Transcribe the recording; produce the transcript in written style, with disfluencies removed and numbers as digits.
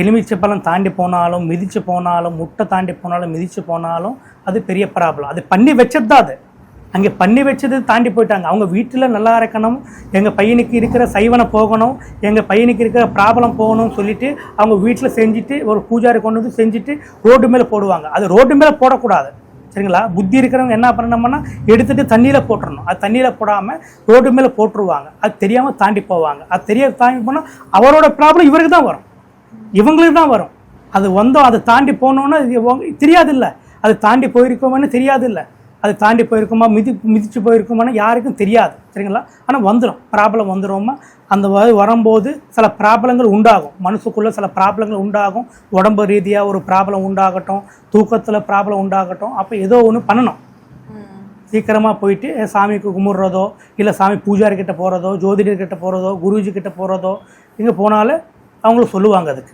எலுமிச்சை பழம் தாண்டி போனாலும் மிதித்து போனாலும் முட்டை தாண்டி போனாலும் மிதித்து போனாலும் அது பெரிய ப்ராப்ளம். அது பண்ணி வச்சது தான். அது அங்கே பண்ணி வச்சது தாண்டி போயிட்டாங்க. அவங்க வீட்டில் நல்லா இருக்கணும், எங்கள் பையனுக்கு இருக்கிற சைவனை போகணும், எங்கள் பையனுக்கு இருக்கிற ப்ராப்ளம் போகணும்னு சொல்லிட்டு அவங்க வீட்டில் செஞ்சுட்டு ஒரு பூஜாரி கொண்டு வந்து செஞ்சுட்டு ரோடு மேலே போடுவாங்க. அது ரோடு மேலே போடக்கூடாது, சரிங்களா? புத்தி இருக்கிறவங்க என்ன பண்ணணும்னா எடுத்துகிட்டு தண்ணியில் போட்டுடணும். அது தண்ணியில் போடாமல் ரோடு மேலே போட்டுருவாங்க. அது தெரியாமல் தாண்டி போவாங்க. அது தெரியாத தாண்டி போனால் அவரோட ப்ராப்ளம் இவருக்கு தான் வரும், இவங்களுக்கு தான் வரும். அது வந்தோம், அதை தாண்டி போனோன்னா தெரியாது இல்லை, அது தாண்டி போயிருக்கோமான்னு தெரியாது இல்லை, அது தாண்டி போயிருக்குமா மிதிச்சு போயிருக்குமான்னு யாருக்கும் தெரியாது, சரிங்களா? ஆனால் வந்துடும், ப்ராப்ளம் வந்துடுவோமா. அந்த வரும்போது சில ப்ராப்ளங்கள் உண்டாகும், மனசுக்குள்ளே சில ப்ராப்ளங்கள் உண்டாகும், உடம்பு ரீதியாக ஒரு ப்ராப்ளம் உண்டாகட்டும், தூக்கத்தில் ப்ராப்ளம் உண்டாகட்டும். அப்போ ஏதோ ஒன்று பண்ணணும். சீக்கிரமாக போயிட்டு சாமிக்கு கும்பிட்றதோ, இல்லை சாமி பூஜாரிக்கிட்ட போகிறதோ, ஜோதிடர்கிட்ட போகிறதோ, குருஜி கிட்ட போகிறதோ, இங்கே போனாலே அவங்களும் சொல்லுவாங்க அதுக்கு.